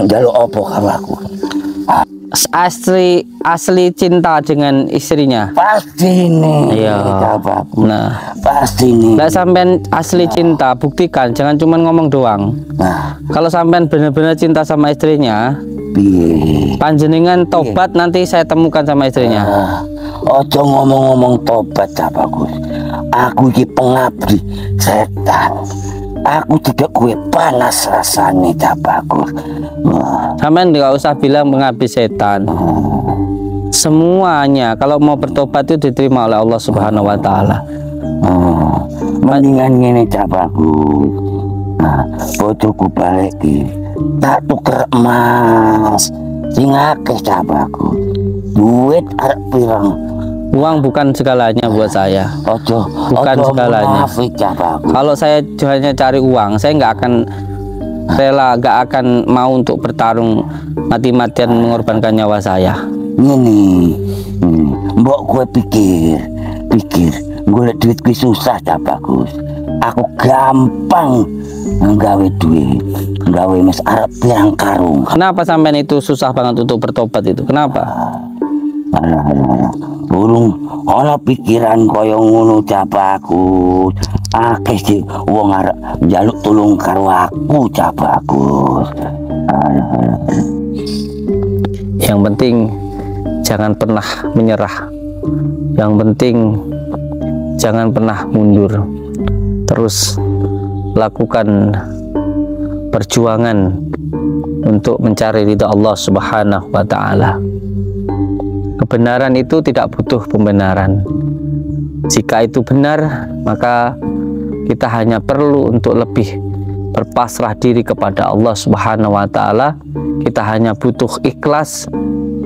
Jaluk opo karo aku? Asli cinta dengan istrinya. Pasti nih. Iya. Aku. Nah, pasti nih. lah sampean asli cinta, buktikan, jangan cuma ngomong doang. Nah, kalau sampean benar-benar cinta sama istrinya, panjenengan tobat, nanti saya temukan sama istrinya. Ojo ngomong-ngomong tobat, Bagus. Aku iki pengabdi setan. Aku tidak kue panas rasanya, Bagus. Sampean nggak usah bilang mengabdi setan. Semuanya kalau mau bertobat itu diterima oleh Allah Subhanahu Wa Taala. Mendingan ini, Bagus. Nah, bojoku balik tak tuker emas sing akeh, Bagus. Duit arep pirang. Uang bukan segalanya buat saya. Bukan segalanya. Kalau saya hanya cari uang, saya nggak akan rela, nggak akan mau untuk bertarung mati-matian mengorbankan nyawa saya. Ini, mbok gue pikir, gue duit gue susah, Bagus. Aku gampang nggawe duit, nggawe mes arep pirang karung. Kenapa sampean itu susah banget untuk bertobat itu? Kenapa? Burung ana pikiran kaya ngono, Bagus. Akeh sih wong arep njaluk tulung karo aku, Bagus. Yang penting jangan pernah menyerah. Yang penting jangan pernah mundur. Terus lakukan perjuangan untuk mencari ridha Allah Subhanahu Wa Taala. Kebenaran itu tidak butuh pembenaran. Jika itu benar, maka kita hanya perlu untuk lebih berpasrah diri kepada Allah Subhanahu Wa Taala. Kita hanya butuh ikhlas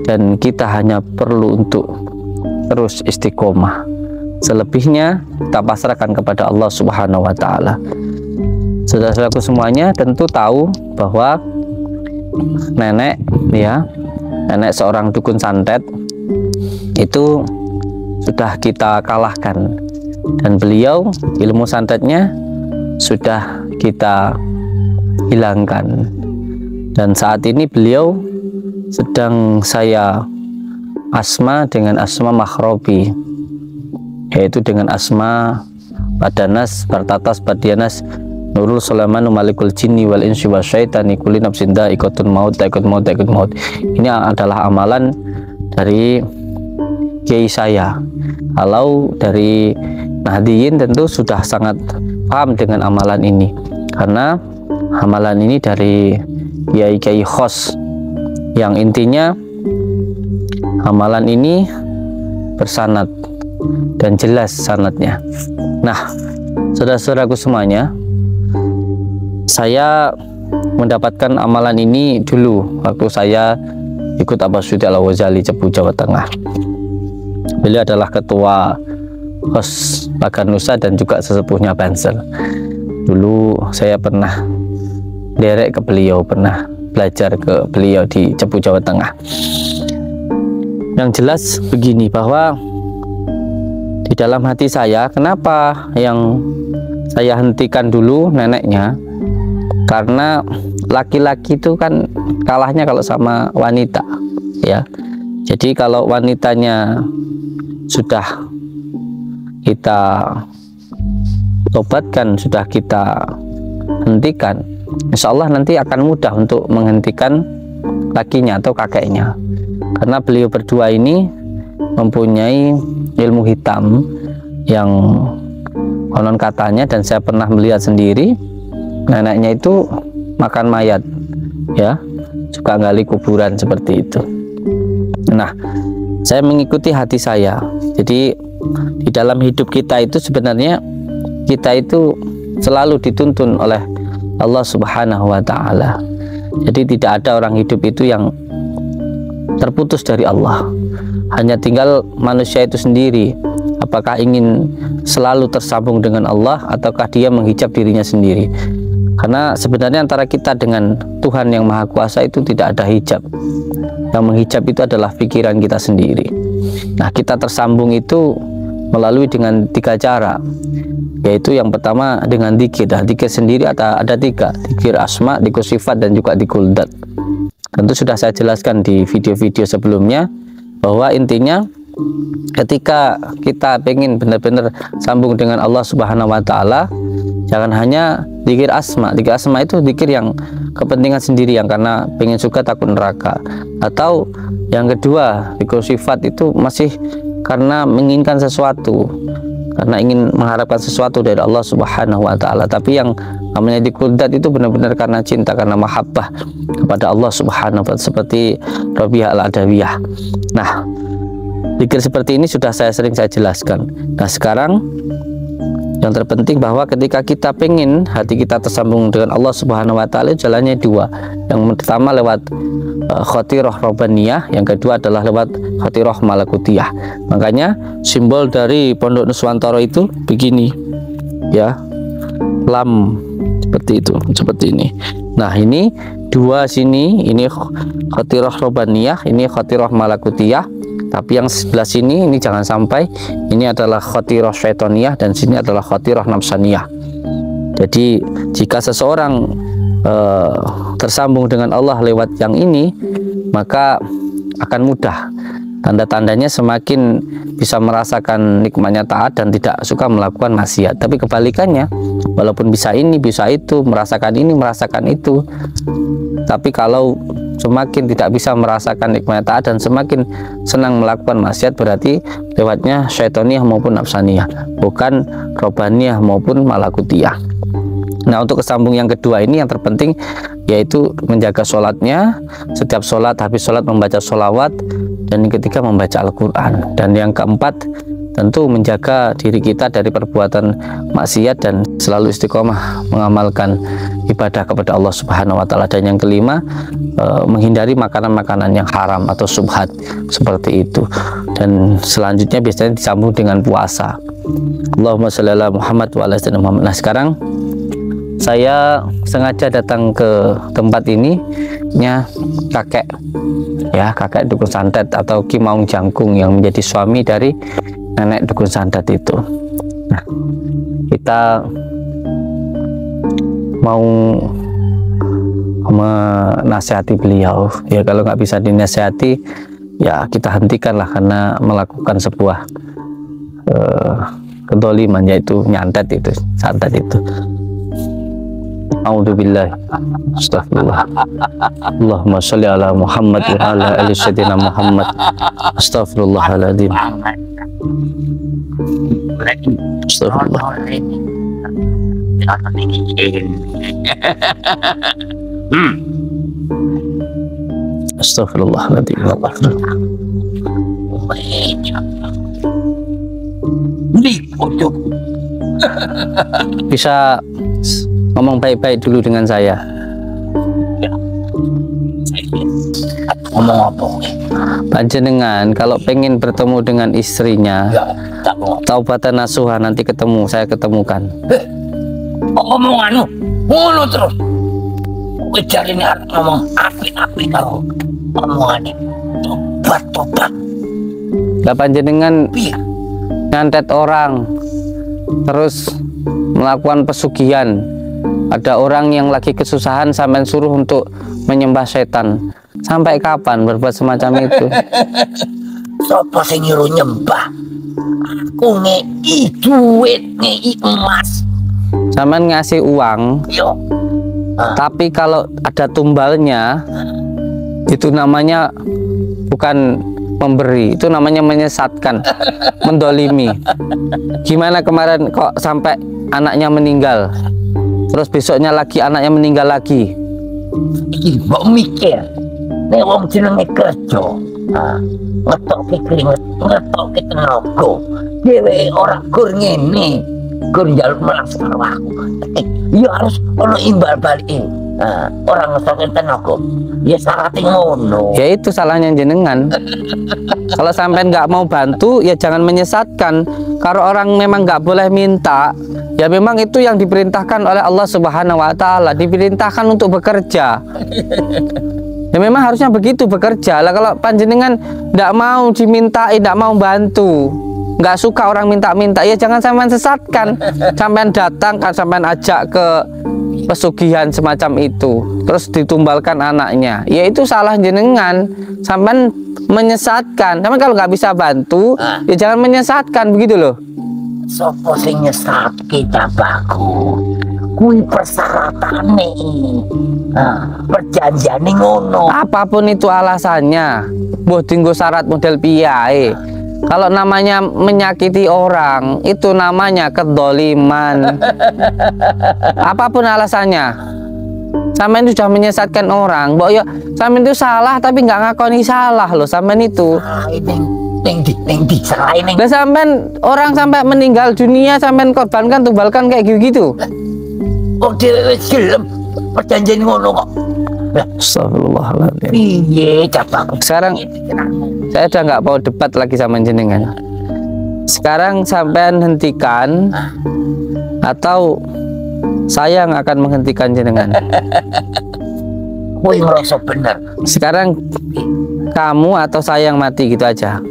dan kita hanya perlu untuk terus istiqomah. Selebihnya kita pasrahkan kepada Allah Subhanahu Wa Taala. Saudara-saudaraku semuanya tentu tahu bahwa nenek seorang dukun santet itu sudah kita kalahkan, dan beliau ilmu santetnya sudah kita hilangkan, dan saat ini beliau sedang saya asma dengan asma makhrobi, yaitu dengan asma Badanas, Bartatas, Badianas, Nurul Sulaiman, Malikul Jinni wal Insi wa Syaitani kulli nafsin dha'iqatul maut, dha'iqatul maut, dha'iqatul maut. Ini adalah amalan dari kiai saya. Kalau dari Nahdiyin tentu sudah sangat paham dengan amalan ini, karena amalan ini dari kiai-kiai khos, yang intinya amalan ini bersanad dan jelas sanadnya. Nah, saudara-saudaraku semuanya, saya mendapatkan amalan ini dulu waktu saya ikut Abah Sudi Al-Ghazali Cepu, Jawa Tengah. Beliau adalah ketua khos Bagan Nusa dan juga sesepuhnya Bansel. Dulu saya pernah derek ke beliau, pernah belajar ke beliau di Cepu, Jawa Tengah. Yang jelas begini, bahwa di dalam hati saya, kenapa yang saya hentikan dulu neneknya, karena laki-laki itu kan kalahnya kalau sama wanita, ya. Jadi kalau wanitanya sudah kita tobatkan, sudah kita hentikan, insya Allah nanti akan mudah untuk menghentikan lakinya atau kakeknya, karena beliau berdua ini mempunyai ilmu hitam yang konon katanya, dan saya pernah melihat sendiri, neneknya itu makan mayat, ya, suka gali kuburan seperti itu. Nah, saya mengikuti hati saya. Jadi di dalam hidup kita itu sebenarnya kita itu selalu dituntun oleh Allah Subhanahu Wa Taala. Jadi tidak ada orang hidup itu yang terputus dari Allah. Hanya tinggal manusia itu sendiri, apakah ingin selalu tersambung dengan Allah ataukah dia menghijab dirinya sendiri. Karena sebenarnya antara kita dengan Tuhan yang Maha Kuasa itu tidak ada hijab. Yang menghijab itu adalah pikiran kita sendiri. Nah, kita tersambung itu melalui dengan 3 cara, yaitu yang pertama dengan dzikir. Dzikir sendiri ada 3, dzikir asma, dzikir sifat, dan juga dzikir dzat. Tentu sudah saya jelaskan di video-video sebelumnya bahwa intinya ketika kita pengen benar-benar sambung dengan Allah Subhanahu wa Ta'ala, jangan hanya dzikir asma. Dzikir asma itu dzikir yang kepentingan sendiri, yang karena pengen surga takut neraka. Atau yang kedua, dzikir sifat itu masih karena menginginkan sesuatu, karena ingin mengharapkan sesuatu dari Allah Subhanahu wa Ta'ala. Tapi yang namanya dzikir dzat itu benar-benar karena cinta, karena mahabbah kepada Allah Subhanahu wa Ta'ala, seperti Rabi'ah al-Adawiyah. Nah, dzikir seperti ini sudah saya sering jelaskan. Nah, sekarang yang terpenting bahwa ketika kita pengen hati kita tersambung dengan Allah Subhanahu wa Ta'ala, jalannya 2. Yang pertama lewat khotirah robbaniyah, yang kedua adalah lewat khotirah malakutiyah. Makanya simbol dari Pondok Nuswantara itu begini ya, lam seperti itu, seperti ini. Nah, ini 2 sini, ini khotirah robbaniyah, ini khotirah malakutiyah. Tapi yang sebelah sini ini jangan sampai, ini adalah khotirah syaitoniyah dan sini adalah khotirah nafsaniyah. Jadi jika seseorang tersambung dengan Allah lewat yang ini, maka akan mudah. Tanda-tandanya semakin bisa merasakan nikmatnya taat dan tidak suka melakukan maksiat. Tapi kebalikannya, walaupun bisa ini, bisa itu, merasakan ini, merasakan itu, tapi kalau semakin tidak bisa merasakan nikmatnya taat dan semakin senang melakukan maksiat, berarti lewatnya syaitoniyah maupun nafsaniyah, bukan robbaniyah maupun malakutiyah. Nah, untuk kesambung yang kedua ini yang terpenting yaitu menjaga sholatnya. Setiap sholat, habis sholat membaca sholawat. Dan yang ketiga membaca Al-Quran. Dan yang keempat tentu menjaga diri kita dari perbuatan maksiat dan selalu istiqomah mengamalkan ibadah kepada Allah Subhanahu wa Ta'ala. Dan yang kelima, menghindari makanan-makanan yang haram atau subhat seperti itu. Dan selanjutnya biasanya disambung dengan puasa. Allahumma sholli ala Muhammad wa ala sayyidina Muhammad. Nah, sekarang saya sengaja datang ke tempat ini kakek ya, kakek Dukun Santet atau Ki Maung Jangkung yang menjadi suami dari nenek Dukun Santet itu. Nah, kita mau menasihati beliau ya. Kalau nggak bisa dinasihati ya kita hentikanlah, karena melakukan sebuah kedoliman, yaitu nyantet itu, santet itu. A'udzubillah, astagfirullah. Allahumma sholli ala Muhammad wa ala ali sayyidina Muhammad. Astagfirullahaladzim. Astagfirullah. Astagfirullahaladzim. Bisa ngomong baik-baik dulu dengan saya. Ngomong apa? Panjenengan kalau pengen bertemu dengan istrinya, taubatan nasuha, nanti ketemu, saya ketemukan. Omonganmu ngono terus. Kejar ini ngomong api-api kau. Omongannya tobat. Lah panjenengan nyantet orang, terus melakukan pesugihan. Ada orang yang lagi kesusahan sampai suruh untuk menyembah setan. Sampai kapan berbuat semacam itu? Sopo sing nyuruh nyembah? Aku ngei duit, ngei emas. Sampean ngasih uang. Yo. Tapi kalau ada tumbalnya, itu namanya bukan memberi, itu namanya menyesatkan, mendolimi. Gimana kemarin kok sampai anaknya meninggal, terus besoknya lagi anaknya meninggal lagi? Iki mbok mikir, nek wong jenenge kerja, ngetokke keringet, ngetokke tenaga, dhewe ora gur ngene, gur njaluk melas karo aku. Ya harus ono imbal balik. Orang ngetokke tenaga, ya syaratnya ngono. Ya itu salahnya jenengan. Kalau sampai nggak mau bantu, ya jangan menyesatkan. Kalau orang memang nggak boleh minta, ya memang itu yang diperintahkan oleh Allah Subhanahu wa Ta'ala, diperintahkan untuk bekerja. Ya memang harusnya begitu, bekerja lah. Kalau panjenengan nggak mau dimintai, nggak mau bantu, nggak suka orang minta-minta, ya jangan sampean sesatkan. Sampean datang kan, sampean ajak ke pesugihan semacam itu, terus ditumbalkan anaknya, ya itu salah jenengan. Sampean menyesatkan. Sampean kalau nggak bisa bantu, ya jangan menyesatkan, begitu loh. Sopo sing nyesatke baku? Kui persyaratannya, perjanjian ngono. Apapun itu alasannya, buat tinggal syarat model piye. Kalau namanya menyakiti orang, itu namanya kedoliman. Apapun alasannya, sampean itu sudah menyesatkan orang. Mbok ya, sampean itu salah tapi nggak ngakoni salah loh, sampean itu. Lah sampean orang sampai meninggal dunia, sampean korbankan, tumbalkan kayak gitu-gitu. Oh dhewe wis gelem perjanjian ngono kok. Astagfirullahaladzim. Piye capaku? Sekarang saya udah nggak mau debat lagi sama jenengan. Sekarang sampean hentikan atau saya yang akan menghentikan jenengan. Kowe ngerasa bener. Sekarang kamu atau saya yang mati, gitu aja.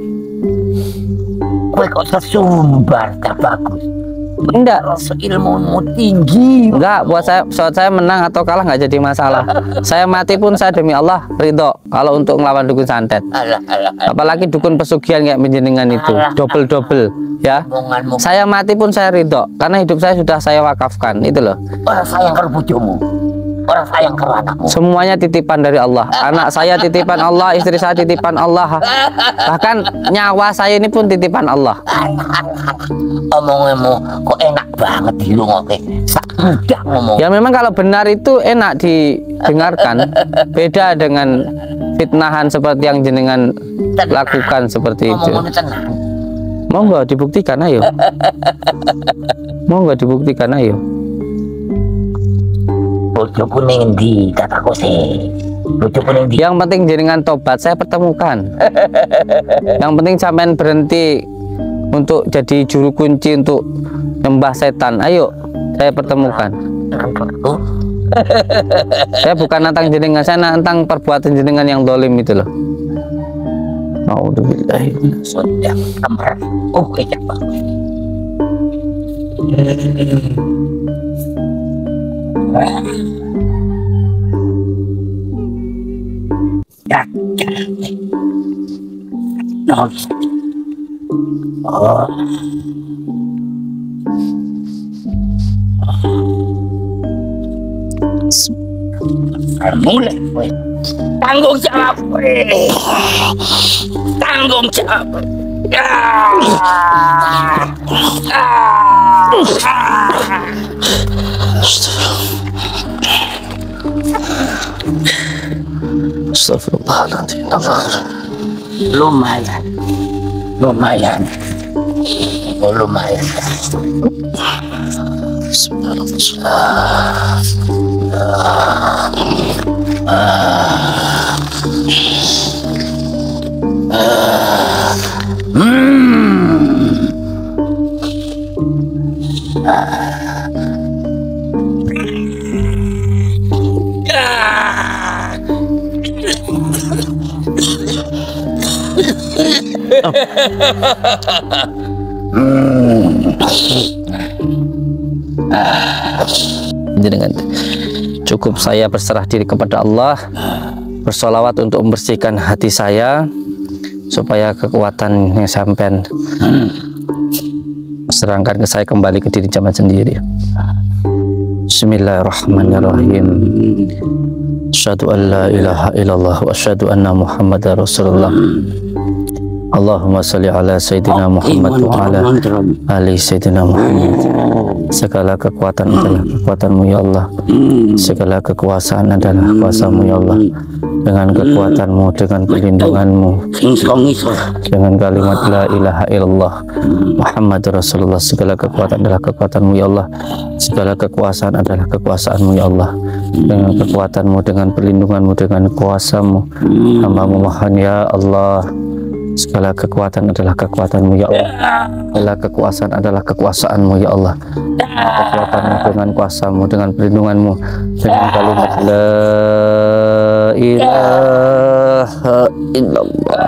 Kowe kok sesumbar tak bagus. Enggak, Rasa ilmumu tinggi. enggak, buat saya menang atau kalah nggak jadi masalah. Saya mati pun saya demi Allah ridho kalau untuk ngelawan dukun santet. Apalagi dukun pesugihan kayak menjenengan itu, double ya. Saya mati pun saya ridho karena hidup saya sudah saya wakafkan, itu loh. Orang sayang karo bojomu, orang sayang karo anakmu. Semuanya titipan dari Allah. Anak saya titipan Allah, istri saya titipan Allah, bahkan nyawa saya ini pun titipan Allah. Omongmu kok enak banget dirungokke. Sak mudah ngomong. Ya memang kalau benar itu enak didengarkan. Beda dengan fitnahan seperti yang jenengan lakukan seperti itu. Ngomongmu tenang. Monggo dibuktikan, ayo. Monggo dibuktikan, ayo. Bojoku ning ndi kataku sih. Bojoku ning ndi? Yang penting jenengan tobat, saya pertemukan. Yang penting sampean berhenti untuk jadi juru kunci untuk nyembah setan. Ayo, saya pertemukan. Saya bukan nantang jenengan, saya nantang perbuatan jenengan yang dolim itu loh. Auzubillahi Sudah kamar. Oke, cepat. Ya. Oh. Mulai, tanggung jawab, tanggung jawab. Astagfirullahaladzim. Lumayan, lumayan, oh, lumayan. Dengan cukup saya berserah diri kepada Allah, bersolawat untuk membersihkan hati saya supaya kekuatan yang sampean serangkan ke saya kembali ke diri zaman sendiri. Bismillahirrahmanirrahim. Asyhadu an la ilaha illallah wa asyhadu anna Muhammadar Rasulullah. Allahumma sholli ala Sayyidina Muhammad wa ala ali Sayyidina Muhammad. Segala kekuatan adalah kekuatan-Mu ya Allah. Segala kekuasaan adalah kuasa-Mu ya Allah. Dengan kekuatan-Mu, dengan perlindungan-Mu, dengan kalimat la ilaha illallah Muhammad Rasulullah, segala kekuatan adalah kekuatan-Mu ya Allah. Segala kekuasaan adalah kekuasaan-Mu ya Allah. Dengan kekuatan-Mu, dengan perlindungan-Mu, dengan kuasa-Mu, hamba memohon ya Allah. Segala kekuatan adalah kekuatan-Mu ya Allah. Segala kekuasaan adalah kekuasaan-Mu ya Allah. Kekuatan-Mu, dengan kuasa-Mu, dengan perlindungan-Mu, dengan kalimat la ilaha illallah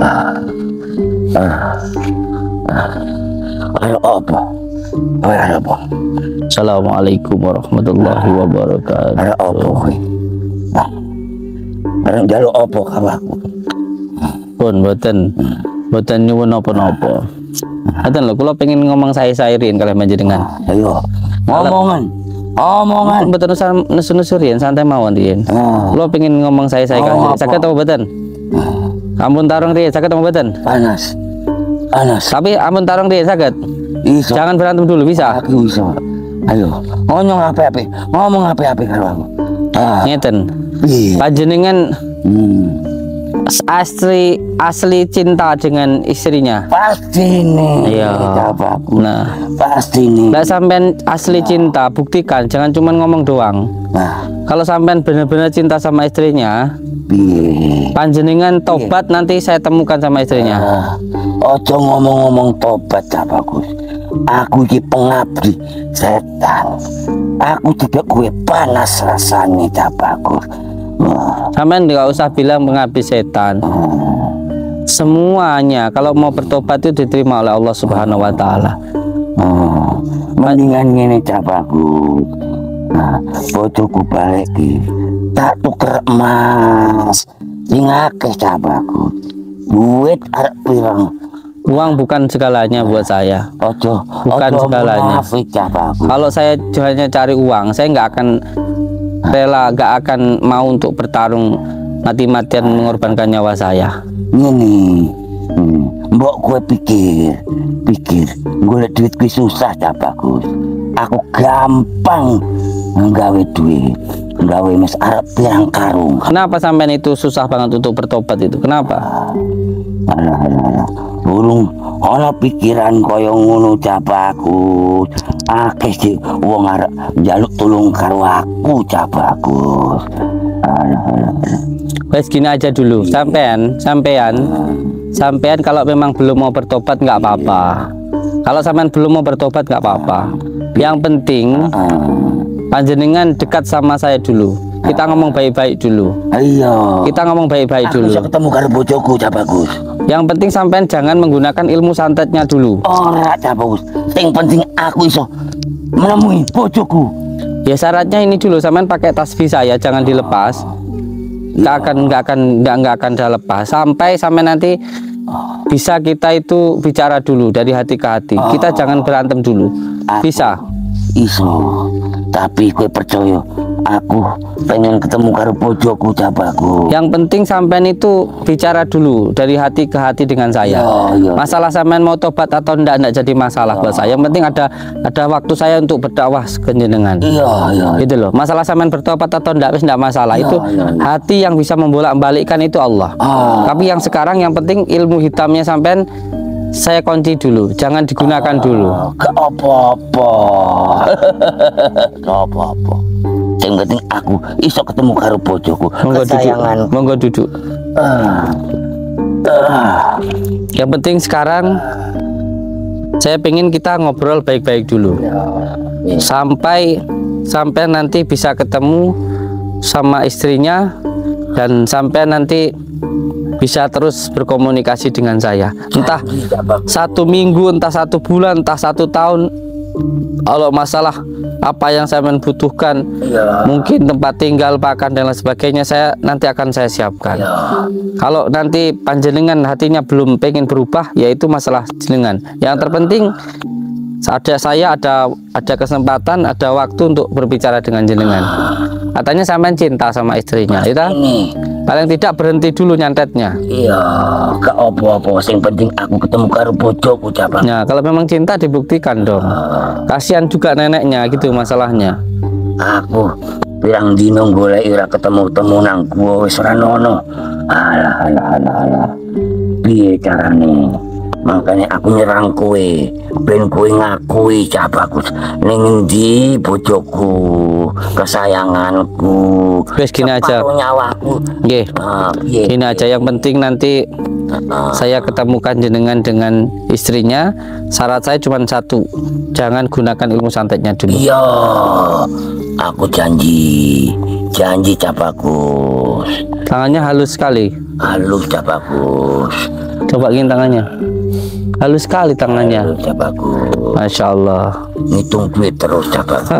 Ayo apa? Ayo apa? Assalamualaikum warahmatullahi wabarakatuh. Ayo apa kowe? Arep njaluk apa kawaku? Pun mboten nyuwun napa-napa. Ngaten lho, kula pengen ngomong sae-saerin kalih panjenengan. Ayo. Omongan. Mboten usah nesu-nesu riyen, santai mawon riyen. Kula pengen ngomong sae-sae kalih. Saged apa mboten? Ampun tarung riyen, saged apa mboten? Panas. Tapi ampun tarung riyen saged. Iso. Jangan berantem dulu, bisa? Aku iso. Ayo, ngomong apa-apa karo aku. Ngeten. Piye? Panjenengan asli cinta dengan istrinya. Pasti nih. Iya. Aku. Nah, Pasti nih. nggak sampean asli cinta, buktikan. Jangan cuma ngomong doang. Nah, Kalau sampean benar-benar cinta sama istrinya, piye? panjenengan tobat, nanti saya temukan sama istrinya. Ojo ngomong-ngomong tobat, Cak Bagus. Aku iki pengabdi setan. Aku tidak gue panas rasanya, Cak Bagus. Sampean nggak usah bilang pengabdi setan. Semuanya kalau mau bertobat itu diterima oleh Allah Subhanahu wa taala. Mendingan ngene, Cak Bagus. Bojoku balik iki. Tak tuker emas. Sing akeh, Cak Bagus. Duit arep pirang. Uang bukan segalanya buat saya. Ojo Segalanya. munafik, Cak Bagus. Kalau saya hanya cari uang, saya nggak akan rela, nggak akan mau untuk bertarung mati-matian mengorbankan nyawa saya. Ngene. Mbok gue pikir golek duit kuwi susah, Cak Bagus. Aku gampang nggawe duit. Nggawe mes arep pirang karung. Kenapa sampean itu susah banget untuk bertobat itu? Kenapa? Alah. Burung ana pikiran kaya ngono, Cak Bagus. Akeh sih wong arep njaluk tulung karo aku, Cak Bagus. Alah. Wes gini aja dulu, sampean kalau memang belum mau bertobat nggak apa-apa. Kalau sampean belum mau bertobat nggak apa-apa. Yang penting panjenengan dekat sama saya dulu. Kita ngomong baik-baik dulu. Iya. Kita ngomong baik-baik dulu. Aku bisa ketemu karo bojoku, Cak Bagus. Yang penting sampean jangan menggunakan ilmu santetnya dulu. Ora, Cak Bagus. Yang penting aku iso menemui bojoku. Ya syaratnya ini dulu, sampean pakai tasbih saya, jangan dilepas. Nggak akan saya lepas sampai nanti bisa kita itu bicara dulu dari hati ke hati. Kita jangan berantem dulu. Bisa? Iso. Tapi gue percaya aku pengen ketemu karo bojoku, Cak Bagus. Yang penting sampean itu bicara dulu dari hati ke hati dengan saya. Iya. Masalah sampean mau tobat atau enggak jadi masalah buat saya. Yang penting ada waktu saya untuk berdakwah ke jenengan. Iya. Gitu loh. Masalah sampean bertobat atau enggak masalah. Iya, Itu iya. hati yang bisa membolak-balikkan itu Allah. Tapi yang sekarang yang penting ilmu hitamnya sampean saya kunci dulu, jangan digunakan dulu. Gak apa-apa. Gak apa-apa. Yang penting aku iso ketemu karo bojoku. Kesayangan. Monggo duduk. Yang penting sekarang saya pengen kita ngobrol baik-baik dulu. Sampai nanti bisa ketemu sama istrinya dan sampai nanti bisa terus berkomunikasi dengan saya, entah 1 minggu, entah 1 bulan, entah 1 tahun. Kalau masalah apa yang saya butuhkan, mungkin tempat tinggal, pakan dan lain sebagainya, nanti akan saya siapkan. Kalau nanti panjenengan hatinya belum pengen berubah, yaitu masalah jenengan. Yang terpenting saya ada kesempatan, ada waktu untuk berbicara dengan jenengan. Katanya sampean cinta sama istrinya, itu paling tidak berhenti dulu nyantetnya. Iya, gak apa-apa. Yang penting aku ketemu karo bojoku, Cak Bagus. Nah, kalau memang cinta dibuktikan dong. Kasihan juga neneknya gitu masalahnya. Aku pirang dino golek ora ketemu nang gua wis ora ono. Alah. Piye carane? Makanya aku nyerang kowe, ben kowe ngakui, Cak Bagus, ning endi bojoku, kesayanganku, Wes gini aja. Nyawaku. Nggih. Gini aja, yang penting nanti saya ketemukan jenengan dengan istrinya. Syarat saya cuma 1, jangan gunakan ilmu santetnya dulu. Iya, aku janji Cak Bagus. Tangannya halus sekali. Halus, Cak Bagus. Coba gini tangannya. Halus sekali tangannya. Jabaku. Masya Allah. Ngitung duit terus Jabaku.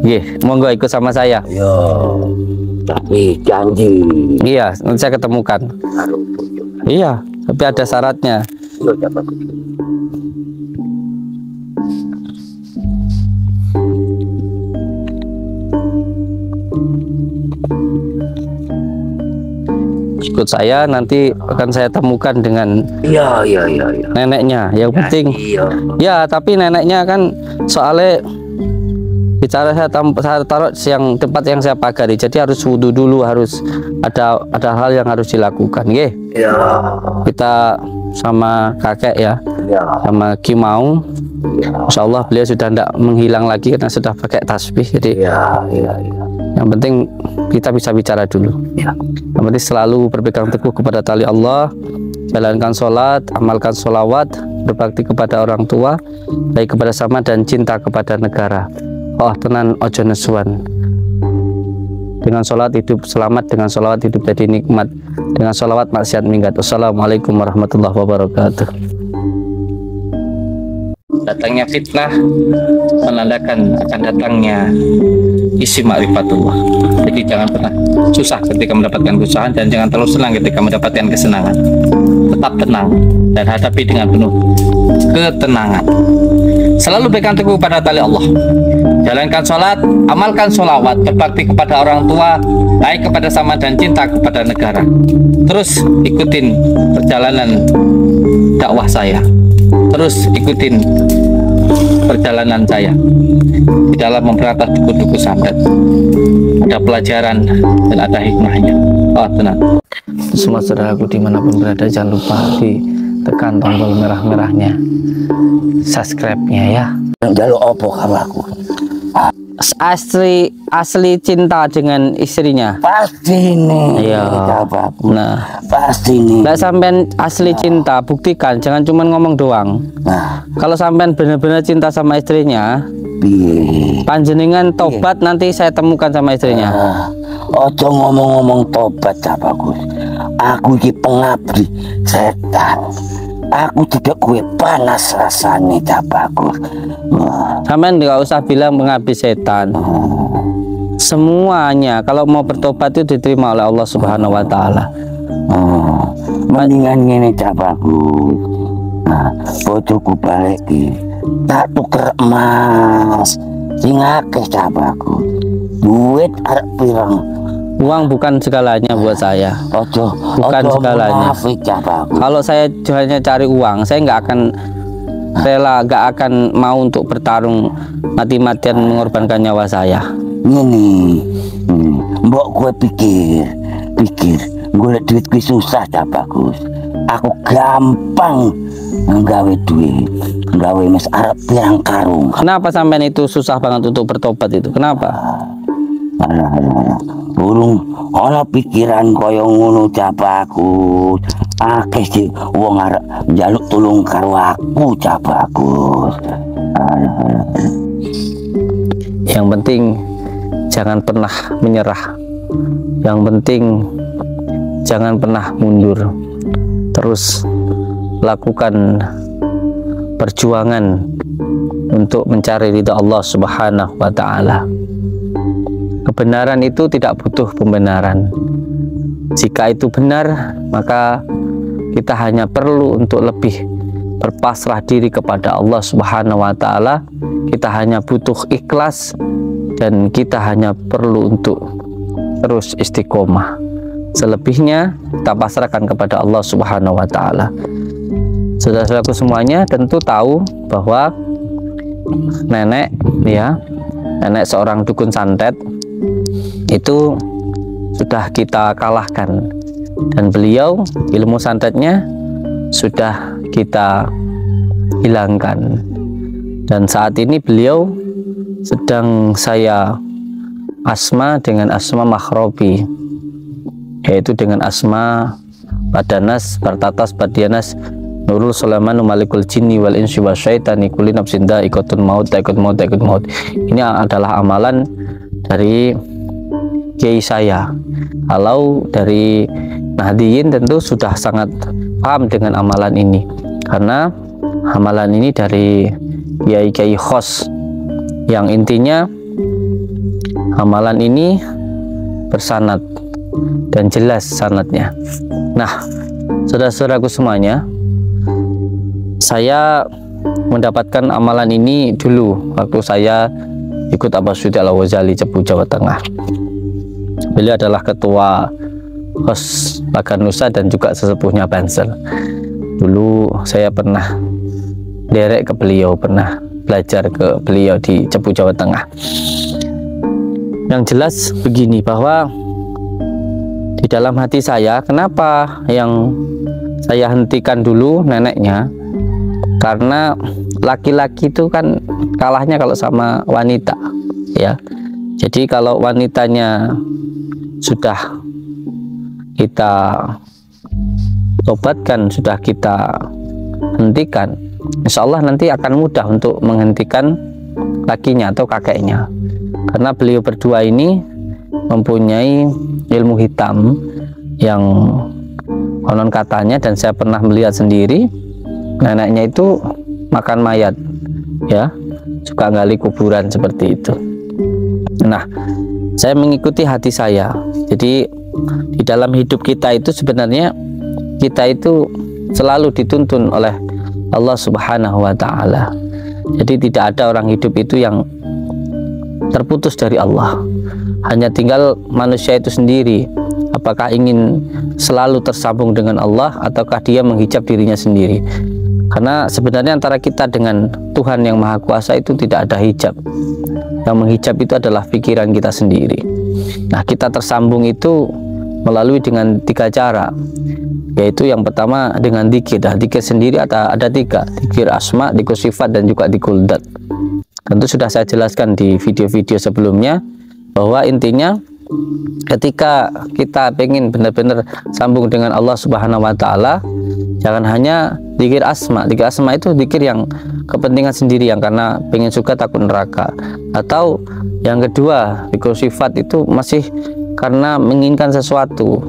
Nggih, monggo ikut sama saya. Yo. Tapi janji. Iya, nanti saya ketemukan. Harus bujuk. Iya, tapi ada syaratnya. Yo Jabaku. Ikut saya, nanti akan saya temukan dengan Iya. neneknya. Yang penting, Iya. ya tapi neneknya kan soalnya bicara saya taruh yang tempat yang saya pagari, jadi harus wudhu dulu, harus ada hal yang harus dilakukan. Nggih. Iya. Kita sama kakek ya, Iya. sama Kimau. Iya. Insya Allah beliau sudah tidak menghilang lagi karena sudah pakai tasbih. Jadi Iya. yang penting kita bisa bicara dulu. Iya. Yang penting selalu berpegang teguh kepada tali Allah, jalankan sholat, amalkan sholawat, berbakti kepada orang tua, baik kepada sama dan cinta kepada negara. Oh tenan ojo nesuan. Dengan sholat hidup selamat, dengan sholawat hidup jadi nikmat, dengan sholawat maksiat minggat. Wassalamualaikum warahmatullahi wabarakatuh. Datangnya fitnah menandakan akan datangnya isi ma'rifatullah. Jadi jangan pernah susah ketika mendapatkan kesusahan, dan jangan terlalu senang ketika mendapatkan kesenangan. Tetap tenang dan hadapi dengan penuh ketenangan. Selalu pegang teguh pada tali Allah. Jalankan sholat, amalkan sholawat, berbakti kepada orang tua, baik kepada sama dan cinta kepada negara. Terus ikutin perjalanan dakwah saya. Terus ikutin perjalanan saya di dalam memberantas duku-duku santet. Ada pelajaran dan ada hikmahnya. Oh tenang. Semua saudaraku dimanapun berada, jangan lupa ditekan tombol merah-merahnya, subscribe-nya ya. Jaluk opo kamu? Asli cinta dengan istrinya. Pasti nih. Iya. Jabaku. Nah, Pasti nih. nggak sampean asli cinta, buktikan, jangan cuma ngomong doang. Nah, Kalau sampean benar-benar cinta sama istrinya, piye? panjenengan tobat, nanti saya temukan sama istrinya. Ojo ngomong-ngomong tobat Jabaku. Aku iki pengabdi setan. Aku tidak kue panas rasanya Jabaku. Sampean nggak usah bilang mengabdi setan. Semuanya kalau mau bertobat itu diterima oleh Allah Subhanahu wa taala. Mendingan ngene Jabaku. Nah, bojoku balik ki. Tak tuker emas. Sing akeh Jabaku. Duit arep pirang. Uang bukan segalanya buat saya. Ojo, Bukan ojo segalanya. munafik Jabaku. Kalau saya hanya cari uang, saya nggak akan rela, nggak akan mau untuk bertarung mati-matian mengorbankan nyawa saya. Ngene. Mbok gue pikir golek duit kuwi susah ta bagus. Aku gampang nggawe duit, nggawe mes arep pirang karung. Kenapa sampean itu susah banget untuk bertobat itu? Kenapa? Alah. Burung ana pikiran kaya ngono Jabagus. Akeh sih wong arep njaluk tulung karo aku Jabagus. Yang penting jangan pernah menyerah. Yang penting jangan pernah mundur. Terus lakukan perjuangan untuk mencari ridha Allah Subhanahu wa taala. Kebenaran itu tidak butuh pembenaran. Jika itu benar, maka kita hanya perlu untuk lebih berpasrah diri kepada Allah Subhanahu wa taala. Kita hanya butuh ikhlas dan kita hanya perlu untuk terus istiqomah. Selebihnya kita pasrahkan kepada Allah Subhanahu wa taala. Saudara-saudaraku semuanya tentu tahu bahwa nenek seorang dukun santet itu sudah kita kalahkan, dan beliau ilmu santetnya sudah kita hilangkan, dan saat ini beliau sedang saya asma dengan asma makhrobi, yaitu dengan asma Badanas, Bartatas, Badianas, Nurul Sulaiman, Malikul Jinni wal Insi wa Syaitani kulli nafsin dha'iqatul maut, dha'iqatul maut, dha'iqatul maut. Ini adalah amalan dari kiai saya. Kalau dari Nahdliyin tentu sudah sangat paham dengan amalan ini, karena amalan ini dari kiai-kiai khos yang intinya amalan ini bersanad dan jelas sanadnya. Nah, saudara-saudaraku semuanya, saya mendapatkan amalan ini dulu waktu saya ikut Abah Suyuti Al-Ghazali Cepu, Jawa Tengah. Beliau adalah ketua HOS Lagan Nusa dan juga sesepuhnya Bansel. Dulu saya pernah derek ke beliau, pernah belajar ke beliau di Cepu, Jawa Tengah. Yang jelas begini, bahwa di dalam hati saya, kenapa yang saya hentikan dulu neneknya, karena laki-laki itu kan kalahnya kalau sama wanita, ya. Jadi kalau wanitanya sudah kita tobatkan, sudah kita hentikan, insya Allah nanti akan mudah untuk menghentikan lakinya atau kakeknya, karena beliau berdua ini mempunyai ilmu hitam yang konon katanya, dan saya pernah melihat sendiri, neneknya itu makan mayat, ya, suka gali kuburan seperti itu. Nah, saya mengikuti hati saya. Jadi di dalam hidup kita itu sebenarnya kita itu selalu dituntun oleh Allah Subhanahu wa Ta'ala. Jadi tidak ada orang hidup itu yang terputus dari Allah. Hanya tinggal manusia itu sendiri, apakah ingin selalu tersambung dengan Allah ataukah dia menghijab dirinya sendiri. Karena sebenarnya antara kita dengan Tuhan yang Maha Kuasa itu tidak ada hijab. Yang menghijab itu adalah pikiran kita sendiri. Nah, kita tersambung itu melalui dengan 3 cara, yaitu yang pertama dengan dzikir. Nah, dzikir sendiri ada 3, dzikir asma, dzikir sifat, dan juga dzikir dzat. Tentu sudah saya jelaskan di video-video sebelumnya, bahwa intinya ketika kita pengen benar-benar sambung dengan Allah Subhanahu wa Ta'ala, jangan hanya dzikir asma. Dzikir asma itu dzikir yang kepentingan sendiri, yang karena pengen suka takut neraka. Atau yang kedua, dzikir sifat itu masih karena menginginkan sesuatu,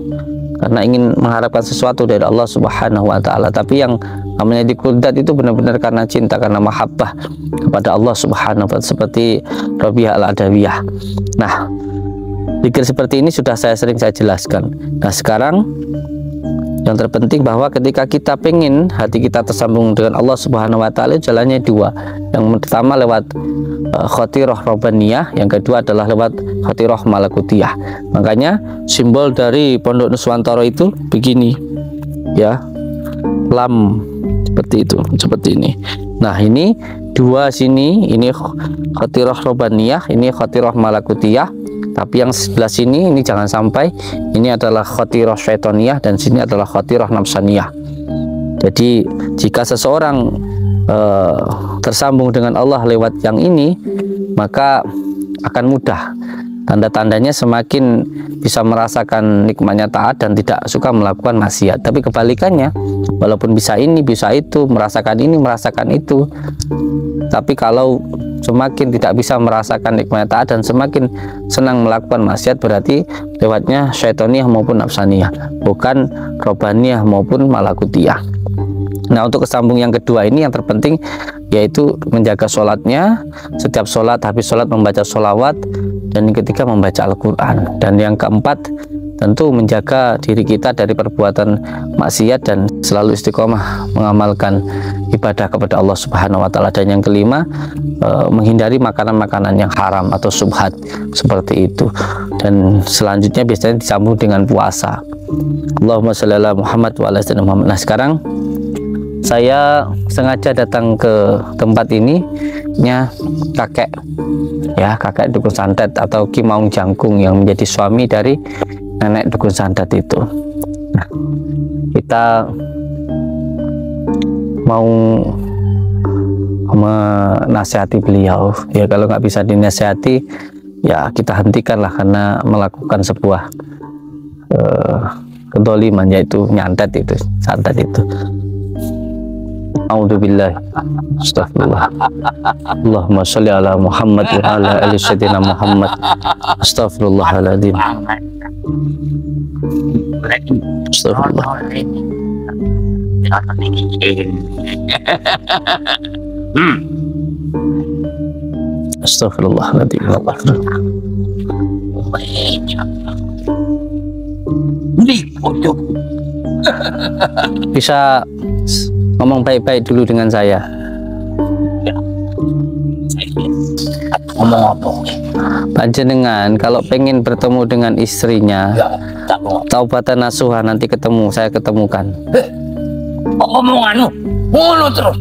karena ingin mengharapkan sesuatu dari Allah Subhanahu wa Ta'ala. Tapi yang namanya dzikir dzat itu benar-benar karena cinta, karena mahabbah kepada Allah Subhanahu wa Ta'ala, seperti Rabi'ah Al-Adawiyah. Nah, dzikir seperti ini sudah saya sering jelaskan. Nah, sekarang yang terpenting bahwa ketika kita pengen hati kita tersambung dengan Allah Subhanahu wa Ta'ala, jalannya 2. Yang pertama lewat khotirah robbaniyah, yang kedua adalah lewat khotirah malakutiyah. Makanya simbol dari Pondok Nuswantara itu begini, ya, lam seperti itu, seperti ini. Nah, ini 2 sini, ini khotirah robbaniyah, ini khotirah malakutiyah. Tapi yang sebelah sini ini jangan sampai, ini adalah khotirah syaitoniyah dan sini adalah khotirah nafsaniyah. Jadi jika seseorang tersambung dengan Allah lewat yang ini, maka akan mudah. Tanda-tandanya semakin bisa merasakan nikmatnya taat dan tidak suka melakukan maksiat. Tapi kebalikannya, walaupun bisa ini, bisa itu, merasakan ini, merasakan itu, tapi kalau semakin tidak bisa merasakan nikmatnya taat dan semakin senang melakukan maksiat, berarti lewatnya syaitoniyah maupun nafsaniyah, bukan robbaniyah maupun malakutiyah. Nah, untuk kesambung yang kedua ini yang terpenting yaitu menjaga sholatnya. Setiap sholat, habis sholat membaca sholawat. Dan yang ketiga membaca Al-Quran. Dan yang keempat tentu menjaga diri kita dari perbuatan maksiat dan selalu istiqomah mengamalkan ibadah kepada Allah Subhanahu wa Ta'ala. Dan yang kelima, menghindari makanan-makanan yang haram atau subhat seperti itu. Dan selanjutnya biasanya disambung dengan puasa. Allahumma sholli ala Muhammad wa ala sayyidina Muhammad. Nah, sekarang saya sengaja datang ke tempat ini nya kakek, ya, kakek Dukun Santet atau Ki Maung Jangkung yang menjadi suami dari nenek Dukun Santet itu. Nah, kita mau menasihati beliau, ya. Kalau nggak bisa dinasihati, ya kita hentikanlah, karena melakukan sebuah kedoliman, yaitu nyantet itu, santet itu. A'udzubillah. Astagfirullah. Allahumma sholli ala Muhammad wa ala ali sayyidina Muhammad. Astagfirullahaladzim. Astagfirullah. Astagfirullahaladzim. Bisa ngomong baik-baik dulu dengan saya. Ngomong apa? Panjenengan kalau pengen bertemu dengan istrinya, Ya, tak ngomong. taubatan nasuha, nanti ketemu, saya ketemukan. Omonganmu ngono terus.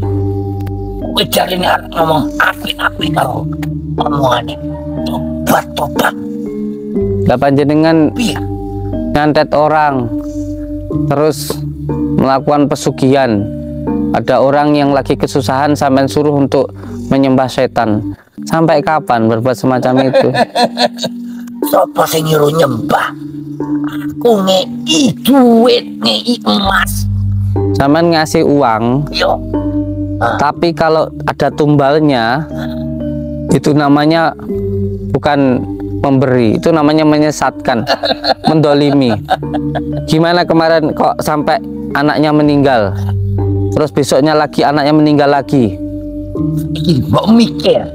Kowe jarine arep ngomong apik-apik karo omongane. Tobat. Lah panjenengan Piye? nyantet orang, terus melakukan pesugihan. Ada orang yang lagi kesusahan sampai suruh untuk menyembah setan. Sampai kapan berbuat semacam itu? Sopo sing nyuruh nyembah? Aku ngei duit, ngei emas. Sampai ngasih uang, Yo. tapi kalau ada tumbalnya, itu namanya bukan memberi, itu namanya menyesatkan, mendolimi. Gimana kemarin kok sampai anaknya meninggal, terus besoknya lagi anaknya meninggal lagi? Iki mbok mikir.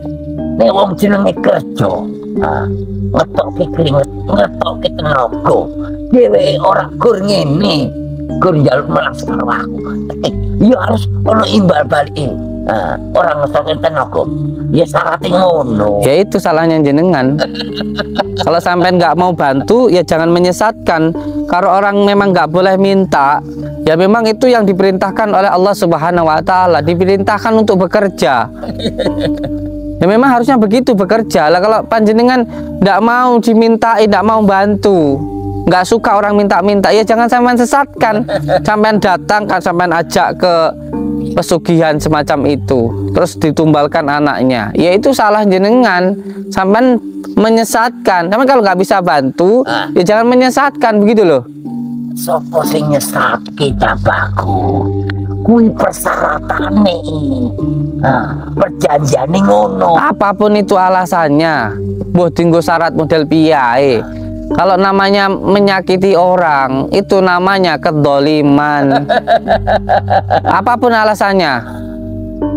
Nek wong jenenge kerja, ngetokke keringet, ngetokke tenaga. Dheweke ora gur ngene. Gur njaluk melas karo aku. Ya harus ono imbal balik. Orang ngetokke tenaga. Ya syaratnya ngono. Ya itu salahnya jenengan. Kalau sampai nggak mau bantu, ya jangan menyesatkan. Kalau orang memang nggak boleh minta, ya memang itu yang diperintahkan oleh Allah Subhanahu Wa Taala. Diperintahkan untuk bekerja. Ya memang harusnya begitu, bekerja lah. Kalau panjenengan nggak mau dimintai, nggak mau bantu, nggak suka orang minta-minta, ya jangan sampean sesatkan. Sampean datang kan, sampean ajak ke pesugihan semacam itu, terus ditumbalkan anaknya, ya itu salah jenengan. Sampean menyesatkan. Tapi kalau nggak bisa bantu, ya jangan menyesatkan, begitu loh. Sopo sing nyesatke baku? Kuwi persyaratannya. Perjanjiane ngono. Apapun itu alasannya, mbuh dinggo syarat model piye. Kalau namanya menyakiti orang, itu namanya kedoliman. Apapun alasannya,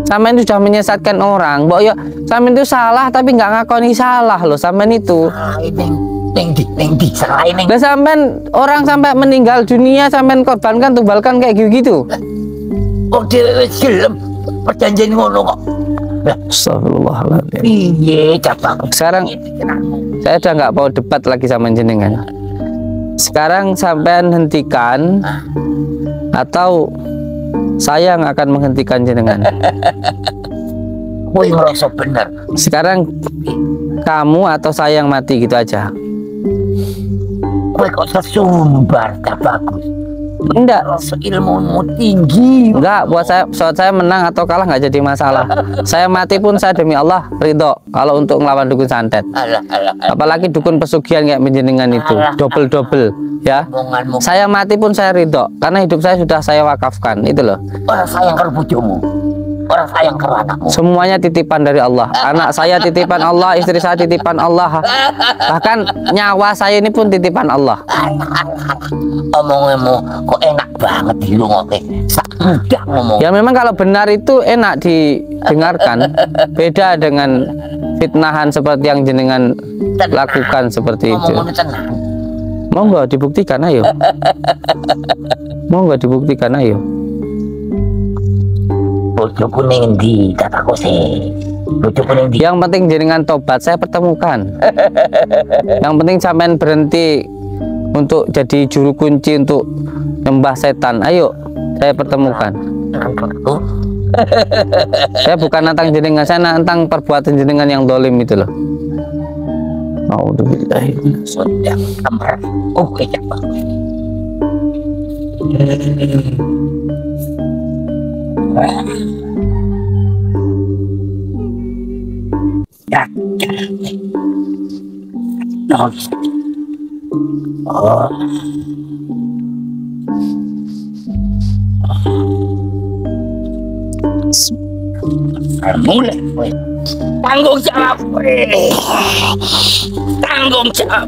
sampean itu sudah menyesatkan orang. Mbok ya, sampean itu salah tapi nggak ngakoni salah loh, sampean itu. Neng di salah neng. Lah sampean orang sampai meninggal dunia, sampean korbankan, tumbalkan kayak gitu-gitu. Oh dhewe wis gelem perjanjian ngono kok. Astagfirullahaladzim. Piye cabang? Sekarang saya udah nggak mau debat lagi sama jenengan. Sekarang sampean hentikan atau saya yang akan menghentikan jenengan. Kowe ngerasa bener. Sekarang kamu atau saya yang mati, gitu aja. Kowe kok sesumbar tak bagus. Enggak, Rasa ilmumu tinggi. enggak, buat saya menang atau kalah nggak jadi masalah. Saya mati pun saya demi Allah ridho kalau untuk ngelawan dukun santet. Alah. Apalagi dukun pesugihan kayak menjenengan itu, double ya. Omonganmu. Saya mati pun saya ridho karena hidup saya sudah saya wakafkan, itu loh. Orang sayang karo bojomu. Orang sayang karo anakmu. Semuanya titipan dari Allah. Anak saya titipan Allah, istri saya titipan Allah. Bahkan nyawa saya ini pun titipan Allah. Omonganmu kok enak banget dirungokke. Sak mudah ngomong. Ya memang kalau benar itu enak didengarkan. Beda dengan fitnahan seperti yang jenengan lakukan seperti itu. Ngomongmu tenang. Monggo dibuktikan, ayo. Monggo dibuktikan, ayo. Bojoku ning ndi kataku sih. Bojoku ning ndi? Yang penting jenengan tobat, saya pertemukan. Yang penting sampean berhenti untuk jadi juru kunci untuk nyembah setan. Ayo, saya pertemukan. Aku Saya bukan nantang jenengan, saya nantang perbuatan jenengan yang dolim itu loh. Auzubillahi sudah kamar. Oke, cabang. Ya. Oh. Mulai, tanggung jawab, tanggung jawab.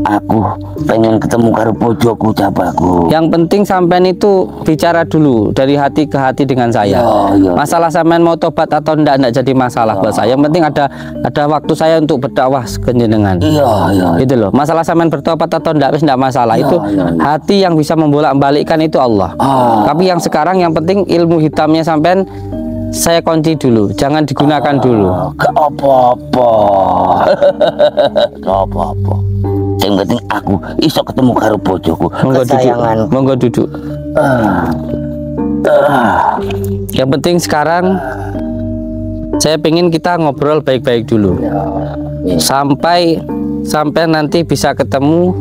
Aku pengen ketemu karo bojoku Jabaku. Yang penting sampean itu bicara dulu dari hati ke hati dengan saya. Masalah sampean mau tobat atau enggak jadi masalah buat saya. Yang penting ada waktu saya untuk berdakwah ke jenengan. Itu loh. Masalah sampean bertobat atau enggak masalah. Itu hati yang bisa membolak-balikkan itu Allah. Tapi yang sekarang yang penting ilmu hitamnya sampean saya kunci dulu, jangan digunakan dulu. Gak apa-apa. Gak apa-apa. Yang penting aku iso ketemu karo bojoku. Monggo duduk. Yang penting sekarang saya pengen kita ngobrol baik-baik dulu. Sampai nanti bisa ketemu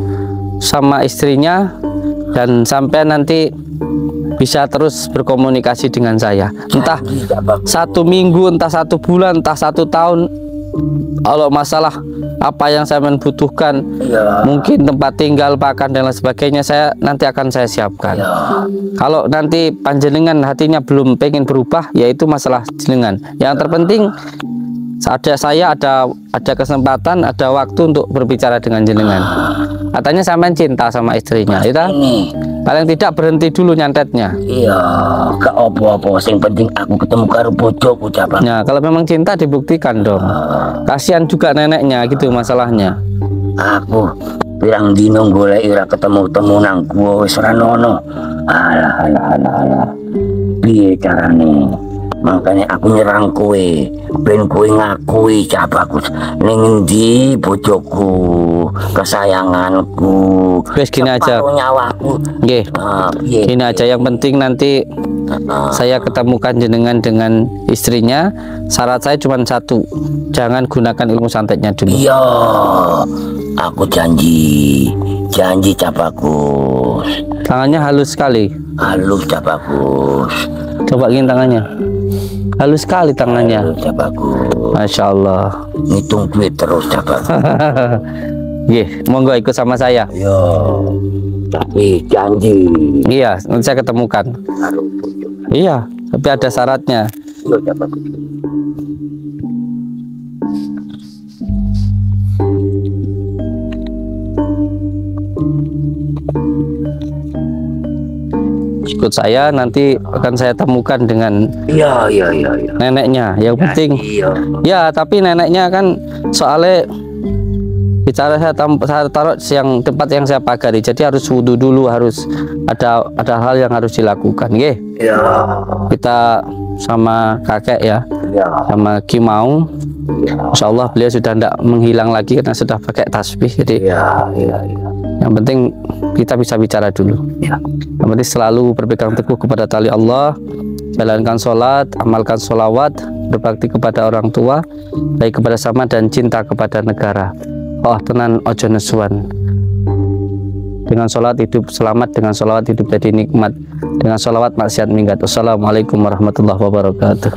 sama istrinya dan sampai nanti bisa terus berkomunikasi dengan saya. Entah 1 minggu, entah 1 bulan, entah 1 tahun. Kalau masalah apa yang saya membutuhkan, mungkin tempat tinggal, pakan dan lain sebagainya, nanti akan saya siapkan. Kalau nanti panjenengan hatinya belum pengen berubah, yaitu masalah jenengan. Yang terpenting saya ada kesempatan, ada waktu untuk berbicara dengan jenengan. Katanya sampean cinta sama istrinya, itu paling tidak berhenti dulu nyantetnya. Iya, gak apa-apa. Yang penting aku ketemu karo bojoku Jabaku. Nah, kalau memang cinta dibuktikan dong. Kasihan juga neneknya gitu masalahnya. Aku pirang dino golek ora ketemu-temu nang gua wis ora ono. Alah. Piye carane? Makanya aku nyerang kowe, ben kowe ngakui Jabaku ning endi bojoku, kesayanganku. Wes gini aja. Nyawaku. Nggih. Gini aja, yang penting nanti saya ketemukan jenengan dengan istrinya. Syarat saya cuma 1, jangan gunakan ilmu santetnya dulu. Iya, aku janji Jabaku. Tangannya halus sekali. Halus Jabaku. Coba gini tangannya. Halus sekali tangannya. Jabaku. Masya Allah. Ngitung duit terus Jabaku. Nggih, monggo ikut sama saya. Yo, tapi janji. Iya, nanti saya ketemukan. Iya, tapi ada syaratnya. Yo Jabaku. Ikut saya, nanti akan saya temukan dengan neneknya. Yang penting ya, tapi neneknya kan soalnya bicara saya taruh yang tempat yang saya pagari, jadi harus wudhu dulu, harus ada hal yang harus dilakukan. Kita sama kakek ya, sama Kimau. Insya Allah beliau sudah tidak menghilang lagi karena sudah pakai tasbih. Jadi yang penting kita bisa bicara dulu. Yang penting selalu berpegang teguh kepada tali Allah, jalankan sholat, amalkan sholawat, berbakti kepada orang tua, baik kepada sama dan cinta kepada negara. Oh tenan ojo nesuan. Dengan sholat hidup selamat, dengan sholawat hidup jadi nikmat, dengan sholawat maksiat minggat. Wassalamualaikum warahmatullahi wabarakatuh.